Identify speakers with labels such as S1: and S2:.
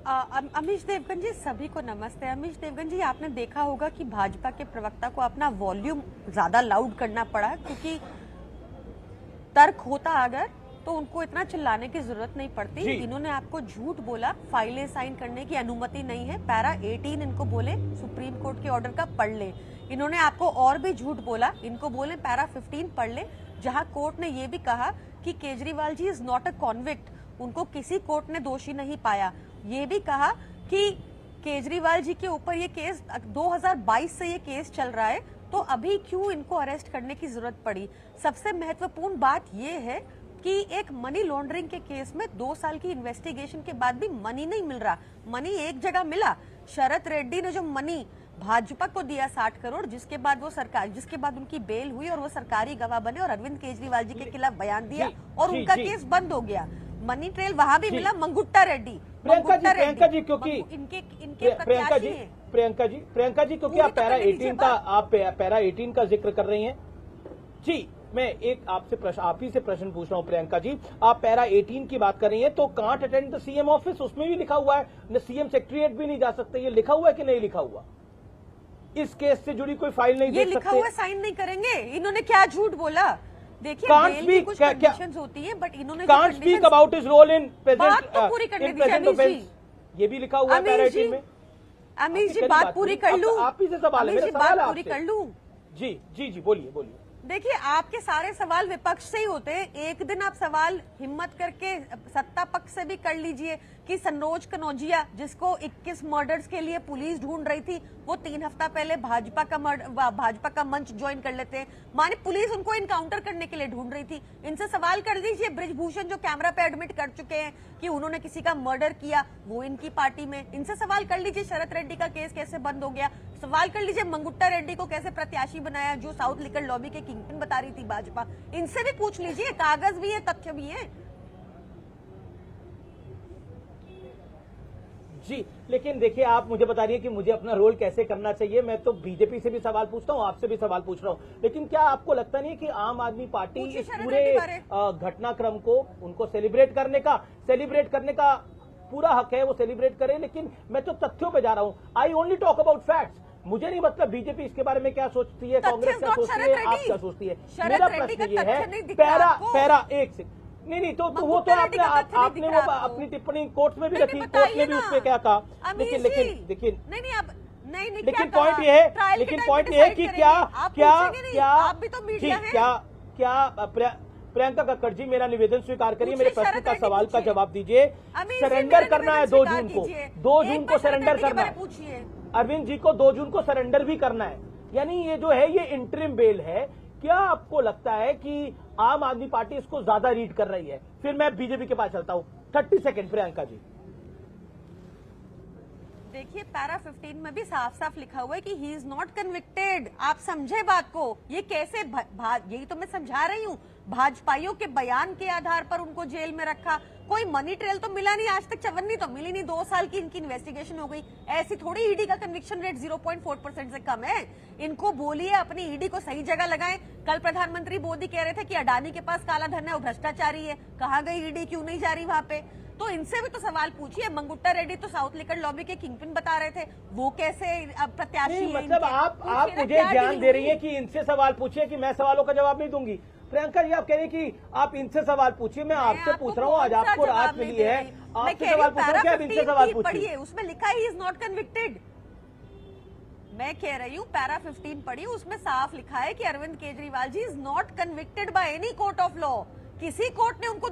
S1: अमीश देवगन जी, सभी को नमस्ते। अमीश देवगन जी, आपने देखा होगा कि भाजपा के प्रवक्ता को अपना वॉल्यूम ज्यादा लाउड करना पड़ा, क्योंकि तर्क होता अगर तो उनको इतना चिल्लाने की जरूरत नहीं पड़ती। इन्होंने आपको झूठ बोला, फाइलें साइन करने की अनुमति नहीं है, पैरा 18 इनको बोले सुप्रीम कोर्ट के ऑर्डर का पढ़ ले। इन्होंने आपको और भी झूठ बोला, इनको बोले पैरा 15 पढ़ ले, जहां कोर्ट ने ये भी कहा कि Kejriwal ji is not a convict, उनको किसी कोर्ट ने दोषी नहीं पाया। ये भी कहा कि केजरीवाल जी के ऊपर ये केस 2022 से ये केस चल रहा है, तो अभी क्यों इनको अरेस्ट करने की जरूरत पड़ी। सबसे महत्वपूर्ण बात ये है कि एक मनी लॉन्ड्रिंग के केस में 2 साल की इन्वेस्टिगेशन के बाद भी मनी नहीं मिल रहा। मनी एक जगह मिला, शरद रेड्डी ने जो मनी भाजपा को दिया 60 करोड़, जिसके बाद उनकी बेल हुई और वो सरकारी गवाह बने और अरविंद केजरीवाल जी के खिलाफ बयान दिया और उनका केस बंद हो गया। मनी ट्रेल वहां भी मिला, मंगुट्टा रेड्डी।
S2: प्रियंका जी क्योंकि
S1: इनके
S2: प्रियंका जी क्योंकि आप पैरा 18 का जिक्र कर रही हैं जी, मैं एक आप ही से प्रश्न पूछ रहा हूं प्रियंका जी, आप पैरा 18 की बात कर रही हैं, तो can't attend the CM office, उसमें भी लिखा हुआ है सीएम सेक्रेटरीट भी नहीं जा सकते, ये लिखा हुआ है कि नहीं लिखा हुआ? इस केस से जुड़ी कोई फाइल नहीं देख सकते?
S1: लिखा हुआ साइन नहीं करेंगे। इन्होंने क्या झूठ बोला? देखिए, बेल की कुछ कंडीशंस होती है, बट इन्होंने
S2: can't speak about his role in
S1: बात तो पूरी करने दीजिए।
S2: ये भी लिखा हुआ है पैरा 18 में।
S1: अमीश जी, बात पूरी कर लूं?
S2: आप ही से सवाल है, मेरा सवाल पूरी कर लूं? जी बोलिए।
S1: देखिए, आपके सारे सवाल विपक्ष से ही होते हैं। एक दिन आप सवाल हिम्मत करके सत्ता पक्ष से भी कर लीजिए कि सनोज कनौजिया, जिसको 21 मर्डर्स के लिए पुलिस ढूंढ रही थी, वो 3 हफ्ता पहले भाजपा का मंच ज्वाइन कर लेते हैं। माने पुलिस उनको इनकाउंटर करने के लिए ढूंढ रही थी। इनसे सवाल कर दीजिए। ब्रिजभूषण जो कैमरा पे एडमिट कर चुके हैं कि उन्होंने किसी का मर्डर किया, वो इनकी पार्टी में, इनसे सवाल कर लीजिए। शरद रेड्डी का केस कैसे बंद हो गया, सवाल कर लीजिए। मंगुट्टा रेड्डी को कैसे प्रत्याशी बनाया, जो साउथ लिकर लॉबी के किंगपिन बता रही थी भाजपा, इनसे भी पूछ लीजिए। कागज भी है, तथ्य भी है।
S2: जी, लेकिन देखिए, आप मुझे बता रही है कि मुझे अपना रोल कैसे करना चाहिए। मैं तो बीजेपी से भी सवाल पूछता हूँ, आपसे भी सवाल पूछ रहा हूँ, लेकिन क्या आपको लगता नहीं कि आम आदमी पार्टी इस पूरे घटनाक्रम को उनको सेलिब्रेट करने का पूरा हक है, वो सेलिब्रेट करें, लेकिन मैं तो तथ्यों पे जा रहा हूँ। I only talk about facts. मुझे नहीं मतलब बीजेपी इसके बारे में क्या सोचती है, कांग्रेस क्या सोचती है, आप क्या सोचती है। मेरा प्रश्न ये है, पैरा एक से नहीं तो वो तो आपने वो अपनी टिप्पणी कोर्ट में भी रखी, कोर्ट ने भी उस पर क्या कहा। लेकिन पॉइंट ये है कि क्या प्रियंका कक्कड़ जी, मेरा निवेदन स्वीकार करिए, मेरे प्रश्न का सवाल का जवाब दीजिए। सरेंडर करना है 2 जून को सरेंडर करना है। अरविंद जी को 2 जून को सरेंडर भी करना है, यानी ये जो है ये इंटरिम बेल है। क्या आपको लगता है कि आम आदमी पार्टी इसको ज्यादा रीड कर रही है? फिर मैं बीजेपी के पास चलता हूं। 30 सेकंड प्रियंका जी।
S1: देखिए, पैरा 15 में भी साफ साफ लिखा हुआ है कि ही इज नॉट कन्विक्टेड। आप समझे बात को? ये कैसे यही तो मैं समझा रही हूँ। भाजपाइयों के बयान के आधार पर उनको जेल में रखा, कोई मनी ट्रेल तो मिला नहीं, आज तक चवन्नी तो मिली नहीं। 2 साल की इनकी इन्वेस्टिगेशन हो गई। ऐसी थोड़ी ईडी का कन्विक्शन रेट 0.4% से कम है। इनको बोलिए अपनी ईडी को सही जगह लगाएं। कल प्रधानमंत्री मोदी कह रहे थे कि अडानी के पास काला धन है, वो भ्रष्टाचारी है, कहाँ गई ईडी, क्यों नहीं जा रही वहां पे? तो इनसे भी तो सवाल पूछिए। मंगुट्टा रेड्डी तो साउथ लिकर लॉबी के किंगपिन बता रहे थे, वो कैसे प्रत्याशी है?
S2: मतलब आप मुझे ज्ञान दे रही है कि इनसे सवाल पूछिए कि मैं सवालों का जवाब नहीं दूंगी। प्रियंका जी, आप कह रही है कि आप इनसे सवाल पूछिए, मैं आपसे पूछ रहा हूँ। आज आपको राहत मिली है, आपसे सवाल पूछ रहा हूँ कि आप इनसे सवाल पूछिए।
S1: उसमें लिखा है ही इज नॉट कन्विक्टेड। मैं कह रही हूँ पैरा 15 पढ़िए, उसमें साफ लिखा है कि Arvind Kejriwal ji is not convicted by any court of law. किसी कोर्ट ने उनको